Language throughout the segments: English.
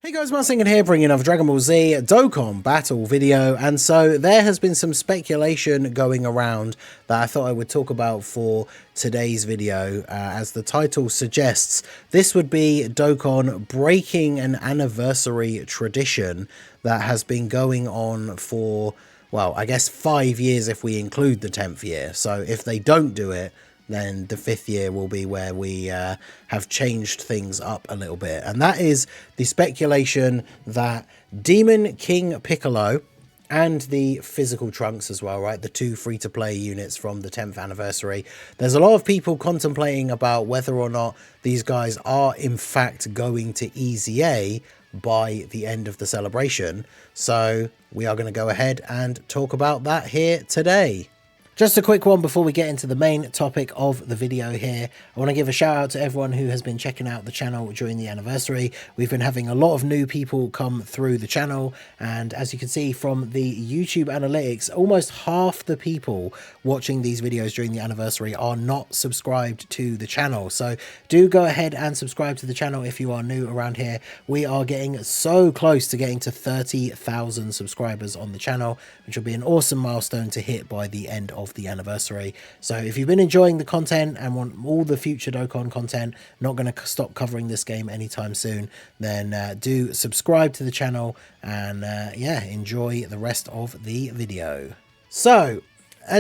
Hey guys, Marsingan here, bringing another Dragon Ball Z Dokkan Battle video, and so there has been some speculation going around that I thought I would talk about for today's video. As the title suggests, this would be Dokkan breaking an anniversary tradition that has been going on for, well, I guess 5 years if we include the 10th year. So if they don't do it, then the 5th year will be where we have changed things up a little bit. And that is the speculation that Demon King Piccolo and the physical Trunks as well, right? The two free-to-play units from the 10th anniversary. There's a lot of people contemplating about whether or not these guys are in fact going to EZA by the end of the celebration. So we are going to go ahead and talk about that here today. Just a quick one before we get into the main topic of the video here. I want to give a shout out to everyone who has been checking out the channel during the anniversary. We've been having a lot of new people come through the channel, and as you can see from the YouTube analytics, almost half the people watching these videos during the anniversary are not subscribed to the channel. So do go ahead and subscribe to the channel if you are new around here. We are getting so close to getting to 30,000 subscribers on the channel, which will be an awesome milestone to hit by the end of the anniversary. So if you've been enjoying the content and want all the future Dokkan content, not going to stop covering this game anytime soon, then do subscribe to the channel and yeah, enjoy the rest of the video. So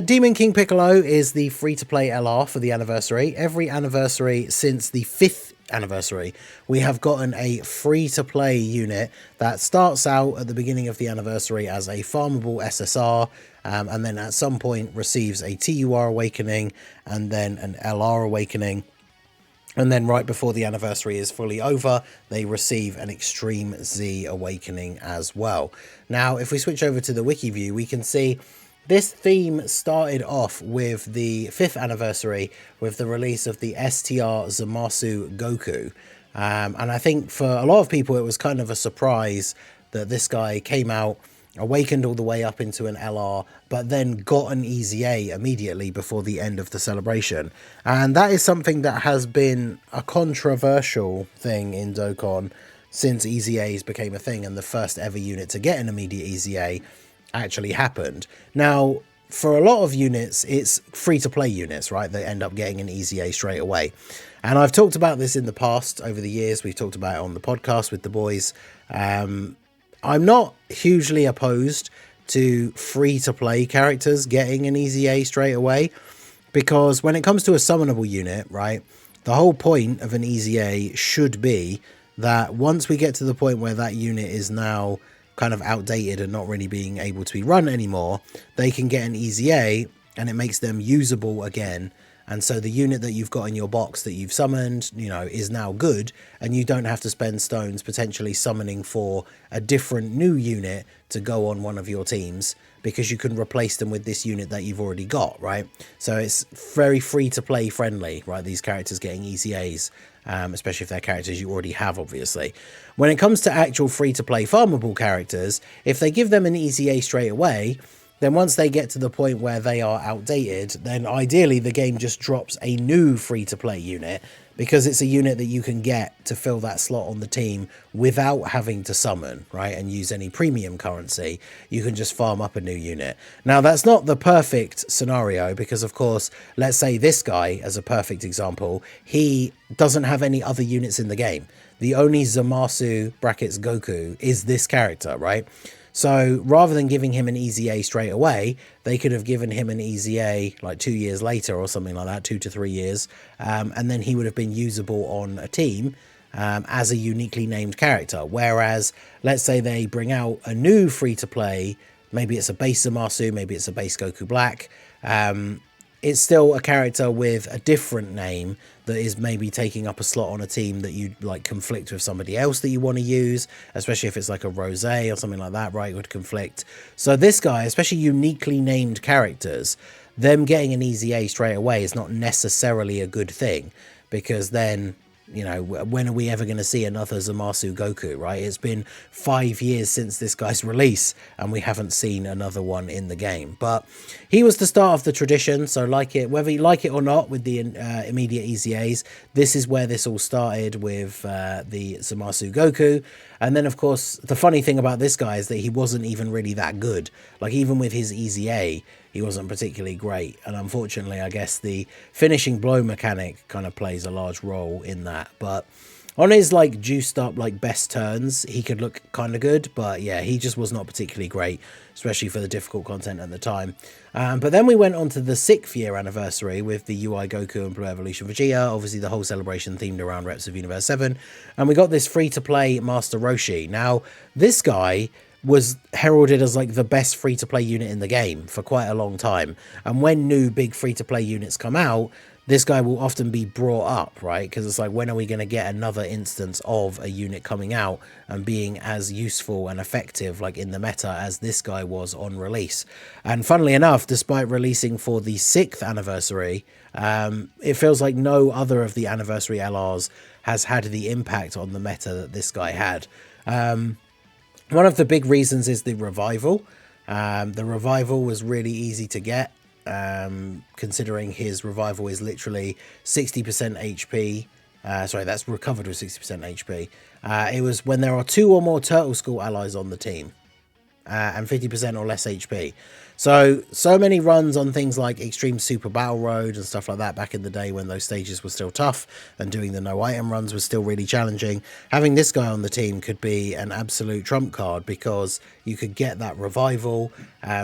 Demon King Piccolo is the free-to-play LR for the anniversary. Every anniversary since the 5th anniversary, we have gotten a free-to-play unit that starts out at the beginning of the anniversary as a farmable SSR, and then at some point receives a TUR awakening and then an LR awakening. And then right before the anniversary is fully over, they receive an Extreme Z awakening as well. Now, if we switch over to the wiki view, we can see this theme started off with the 5th anniversary with the release of the STR Zamasu Goku. And I think for a lot of people, it was kind of a surprise that this guy came out, awakened all the way up into an LR, but then got an EZA immediately before the end of the celebration. And that is something that has been a controversial thing in Dokkan since EZAs became a thing, and the first ever unit to get an immediate EZA actually happened. Now, for a lot of units, it's free-to-play units, right? They end up getting an EZA straight away. And I've talked about this in the past, over the years. We've talked about it on the podcast with the boys. I'm not hugely opposed to free-to-play characters getting an EZA straight away, because when it comes to a summonable unit, right, the whole point of an EZA should be that once we get to the point where that unit is now kind of outdated and not really being able to be run anymore, they can get an EZA and it makes them usable again. And so the unit that you've got in your box that you've summoned, you know, is now good, and you don't have to spend stones potentially summoning for a different new unit to go on one of your teams, because you can replace them with this unit that you've already got, right? So it's very free to play friendly, right? These characters getting EZAs, especially if they're characters you already have, obviously. When it comes to actual free to play farmable characters, if they give them an EZA straight away, then once they get to the point where they are outdated, then ideally the game just drops a new free-to-play unit, because it's a unit that you can get to fill that slot on the team without having to summon, right, and use any premium currency. You can just farm up a new unit. Now, that's not the perfect scenario, because, of course, let's say this guy, as a perfect example, he doesn't have any other units in the game. The only Zamasu brackets Goku is this character, right? So rather than giving him an EZA straight away, they could have given him an EZA like 2 years later or something like that, 2 to 3 years. And then he would have been usable on a team as a uniquely named character. Whereas, let's say they bring out a new free-to-play, maybe it's a base Zamasu, maybe it's a base Goku Black. It's still a character with a different name that is maybe taking up a slot on a team that you like conflict with somebody else that you want to use, especially if it's like a Rose or something like that, right? It would conflict. So this guy, especially uniquely named characters, them getting an EZA straight away is not necessarily a good thing, because then, you know, when are we ever going to see another Zamasu Goku, right? It's been 5 years since this guy's release, and we haven't seen another one in the game. But he was the start of the tradition, so like it, whether you like it or not, with the immediate EZAs, this is where this all started with the Zamasu Goku. And then, of course, the funny thing about this guy is that he wasn't even really that good. Like, even with his easy A, he wasn't particularly great. And unfortunately, I guess the finishing blow mechanic kind of plays a large role in that. But on his, like, juiced up, like, best turns, he could look kind of good. But yeah, he just was not particularly great, especially for the difficult content at the time. But then we went on to the 6th year anniversary with the UI Goku and Blue Evolution Vegeta. Obviously, the whole celebration themed around Reps of Universe 7. And we got this free-to-play Master Roshi. Now, this guy was heralded as like the best free-to-play unit in the game for quite a long time. And when new big free-to-play units come out, this guy will often be brought up, right? Because it's like, when are we going to get another instance of a unit coming out and being as useful and effective, like in the meta, as this guy was on release? And funnily enough, despite releasing for the 6th anniversary, it feels like no other of the anniversary LRs has had the impact on the meta that this guy had. One of the big reasons is the revival. The revival was really easy to get. Considering his revival is literally 60% HP. Sorry, that's recovered with 60% HP. It was when there are 2 or more Turtle School allies on the team, and 50% or less HP. So many runs on things like Extreme Super Battle Road and stuff like that back in the day when those stages were still tough and doing the no item runs was still really challenging. Having this guy on the team could be an absolute trump card because you could get that revival.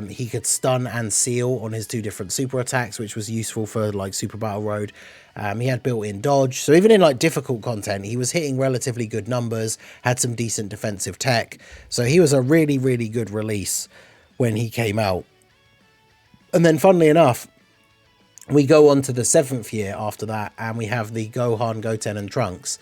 He could stun and seal on his 2 different super attacks, which was useful for like Super Battle Road. He had built-in dodge, so even in like difficult content, he was hitting relatively good numbers, had some decent defensive tech. So he was a really, really good release when he came out. And then, funnily enough, we go on to the 7th year after that, and we have the Gohan, Goten, and Trunks.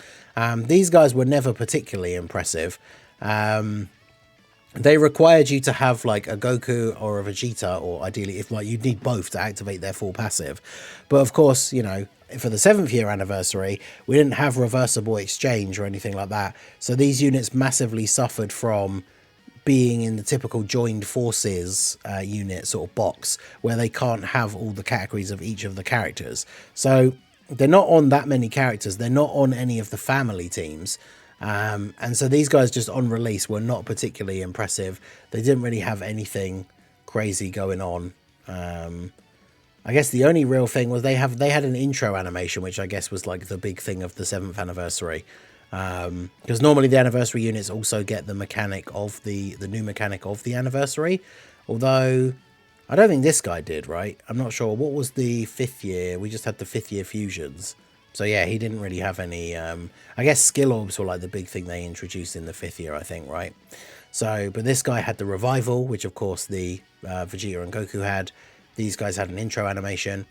These guys were never particularly impressive. They required you to have like a Goku or a Vegeta, or ideally, if like, you'd need both to activate their full passive. But of course, you know, for the 7th year anniversary, we didn't have reversible exchange or anything like that. So these units massively suffered from being in the typical joined forces unit sort of box where they can't have all the categories of each of the characters. So they're not on that many characters. They're not on any of the family teams. And so these guys just on release were not particularly impressive. They didn't really have anything crazy going on. I guess the only real thing was they had an intro animation, which I guess was like the big thing of the 7th anniversary. Because normally the anniversary units also get the mechanic of the new mechanic of the anniversary, although I don't think this guy did, right? I'm not sure. What was the 5th year? We just had the 5th year fusions, so yeah, he didn't really have any. I guess skill orbs were like the big thing they introduced in the 5th year, I think, right? So, but this guy had the revival, which of course the Vegeta and Goku had. These guys had an intro animation.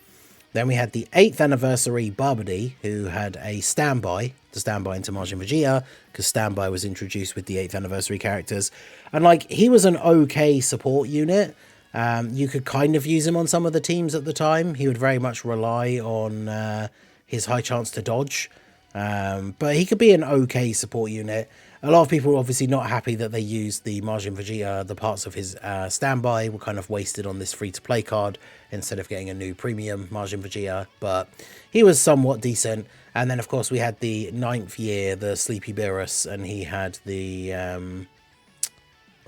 Then we had the 8th anniversary Babidi, who had a standby to standby into Majin Vegeta, because standby was introduced with the 8th anniversary characters. And like, he was an okay support unit. You could kind of use him on some of the teams at the time. He would very much rely on his high chance to dodge. But he could be an okay support unit. A lot of people were obviously not happy that they used the Majin Vegeta, the parts of his standby were kind of wasted on this free-to-play card instead of getting a new premium Majin Vegeta, but he was somewhat decent. And then, of course, we had the 9th year, the Sleepy Beerus, and he had the... well,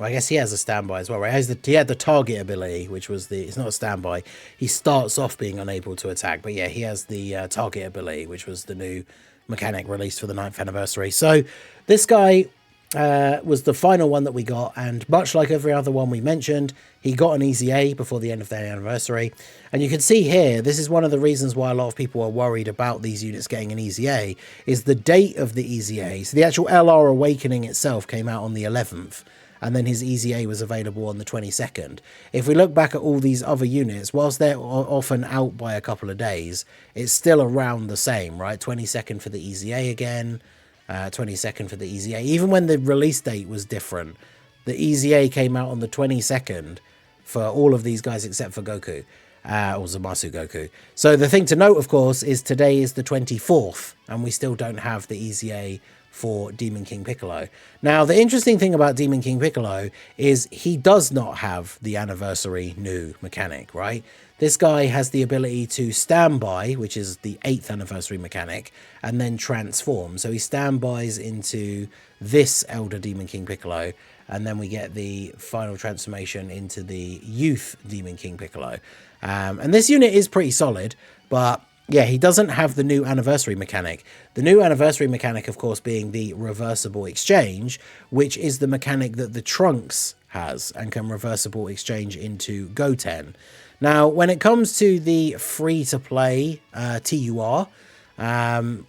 I guess he has a standby as well, right? He had the target ability, which was the... It's not a standby. He starts off being unable to attack, but yeah, he has the target ability, which was the new mechanic released for the 9th anniversary. So this guy was the final one that we got, and much like every other one we mentioned, he got an easy A before the end of their anniversary. And you can see here, this is one of the reasons why a lot of people are worried about these units getting an easy A, is the date of the easy A. So the actual LR Awakening itself came out on the 11th, and then his easy A was available on the 22nd. If we look back at all these other units, whilst they're often out by a couple of days, it's still around the same, right? 22nd for the easy A again, 22nd for the easy A. Even when the release date was different, the easy A came out on the 22nd for all of these guys except for Goku, or Zamasu Goku. So the thing to note, of course, is today is the 24th, and we still don't have the easy A for Demon King Piccolo. Now, the interesting thing about Demon King Piccolo is he does not have the anniversary new mechanic, right? this guy has the ability to standby, which is the 8th anniversary mechanic, and then transform. So he standbys into this Elder Demon King Piccolo, and then we get the final transformation into the Youth Demon King Piccolo. And this unit is pretty solid, but yeah, he doesn't have the new anniversary mechanic. The new anniversary mechanic, of course, being the reversible exchange, which is the mechanic that the Trunks has and can reversible exchange into Goten. Now, when it comes to the free-to-play TUR,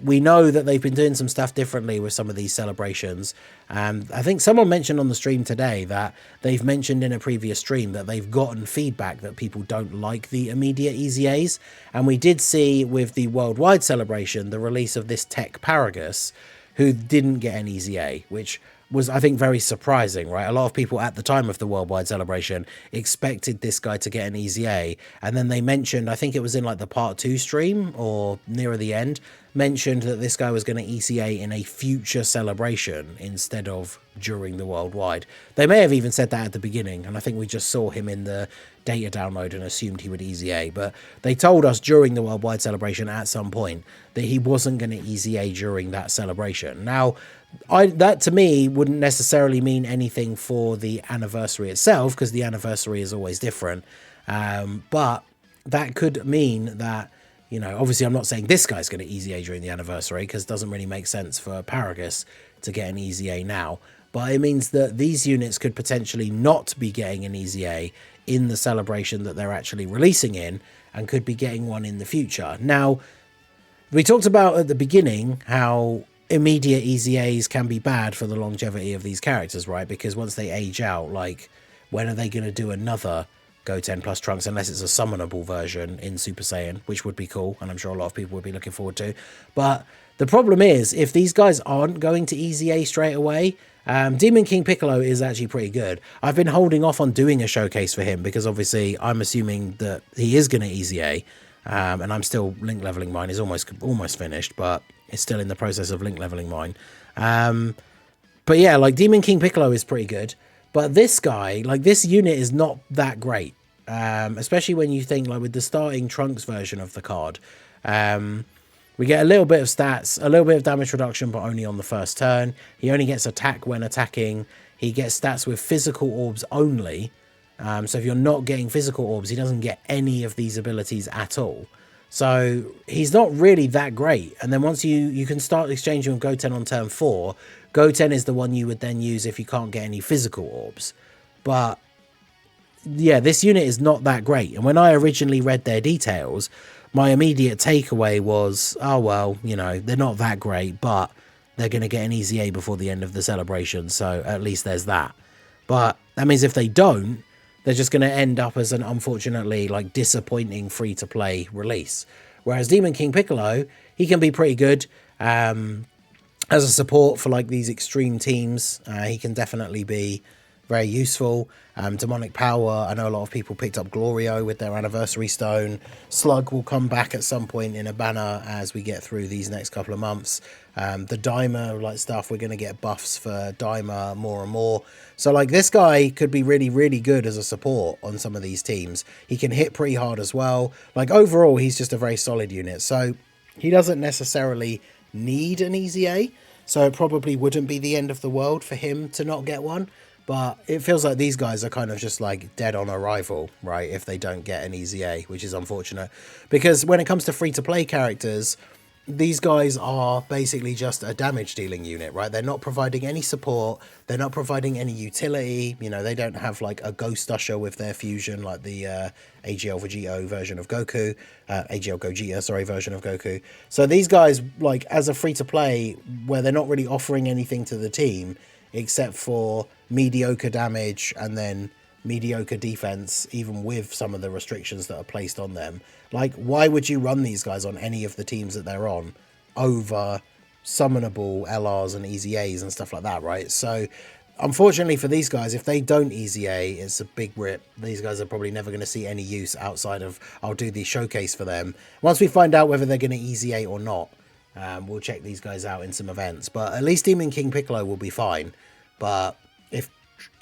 we know that they've been doing some stuff differently with some of these celebrations. I think someone mentioned on the stream today that they've mentioned in a previous stream that they've gotten feedback that people don't like the immediate EZAs. And we did see with the worldwide celebration the release of this Tech Paragus, who didn't get an EZA, which was, I think, very surprising, right? A lot of people at the time of the worldwide celebration expected this guy to get an EZA, and then they mentioned, I think it was in like the part 2 stream or nearer the end, mentioned that this guy was going to ECA in a future celebration instead of during the worldwide. They may have even said that at the beginning, and I think we just saw him in the data download and assumed he would EZA, but they told us during the worldwide celebration at some point that he wasn't going to EZA during that celebration. Now, that to me wouldn't necessarily mean anything for the anniversary itself, because the anniversary is always different, but that could mean that, you know, obviously I'm not saying this guy's going to EZA during the anniversary, because it doesn't really make sense for Paragus to get an EZA now, but it means that these units could potentially not be getting an EZA in the celebration that they're actually releasing in, and could be getting one in the future. Now, we talked about at the beginning how immediate EZAs can be bad for the longevity of these characters, right? Because once they age out, like, when are they going to do another Goten plus Trunks, unless it's a summonable version in Super Saiyan, which would be cool, and I'm sure a lot of people would be looking forward to. But the problem is, if these guys aren't going to EZA straight away, Demon King Piccolo is actually pretty good. I've been holding off on doing a showcase for him, because obviously I'm assuming that he is going to EZA, and I'm still link leveling mine. Is almost finished, but it's still in the process of link leveling mine. But yeah, like, Demon King Piccolo is pretty good, but this guy, like, this unit is not that great, especially when you think, like, with the starting Trunks version of the card, we get a little bit of stats, a little bit of damage reduction, but only on the first turn. He only gets attack when attacking. He gets stats with physical orbs only, so if you're not getting physical orbs, he doesn't get any of these abilities at all. So he's not really that great. And then once you can start exchanging with Goten on turn 4, Goten is the one you would then use if you can't get any physical orbs. But yeah, this unit is not that great. And when I originally read their details, my immediate takeaway was, oh, well, you know, they're not that great, but they're going to get an EZA before the end of the celebration. So at least there's that. But that means if they don't, they're just going to end up as an, unfortunately, like, disappointing free-to-play release. Whereas Demon King Piccolo, he can be pretty good as a support for, like, these extreme teams. He can definitely be very useful. Demonic Power, I know a lot of people picked up Glorio with their anniversary stone. Slug will come back at some point in a banner as we get through these next couple of months. The Daima, like, stuff, we're going to get buffs for Daima more and more. So, like, this guy could be really, really good as a support on some of these teams. He can hit pretty hard as well. Like, overall, he's just a very solid unit. So he doesn't necessarily need an EZA. So it probably wouldn't be the end of the world for him to not get one. But it feels like these guys are kind of just, like, dead on arrival, right, if they don't get an EZA, which is unfortunate. Because when it comes to free-to-play characters, these guys are basically just a damage-dealing unit, right? They're not providing any support. They're not providing any utility. You know, they don't have, like, a Ghost Usher with their fusion, like the AGL Vegito version of Goku. AGL Gogeta, sorry, version of Goku. So these guys, like, as a free-to-play, where they're not really offering anything to the team, except for mediocre damage and then mediocre defense, even with some of the restrictions that are placed on them. Like, why would you run these guys on any of the teams that they're on over summonable LRs and EZAs and stuff like that, right? So unfortunately for these guys, if they don't EZA, it's a big rip. These guys are probably never going to see any use outside of, I'll do the showcase for them. Once we find out whether they're going to EZA or not, we'll check these guys out in some events. But at least Demon King Piccolo will be fine. But if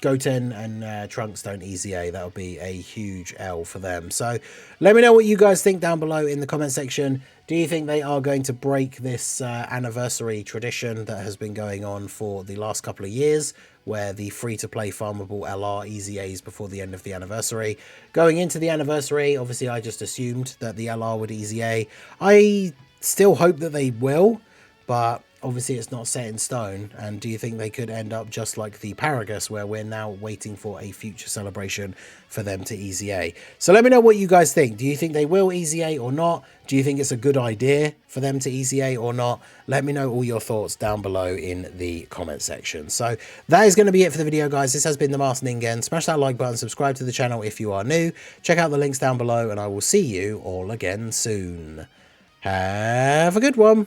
Goten and Trunks don't EZA, that would be a huge L for them. So let me know what you guys think down below in the comment section. Do you think they are going to break this anniversary tradition that has been going on for the last couple of years, where the free-to-play farmable LR EZAs before the end of the anniversary? Going into the anniversary, obviously I just assumed that the LR would EZA. I still hope that they will, but obviously it's not set in stone. And do you think they could end up just like the Paragus, where we're now waiting for a future celebration for them to EZA? So let me know what you guys think. Do you think they will EZA or not? Do you think it's a good idea for them to EZA or not? Let me know all your thoughts down below in the comment section. So that is going to be it for the video, guys. This has been the Master Ningen. Smash that like button, subscribe to the channel if you are new. Check out the links down below, and I will see you all again soon. Have a good one.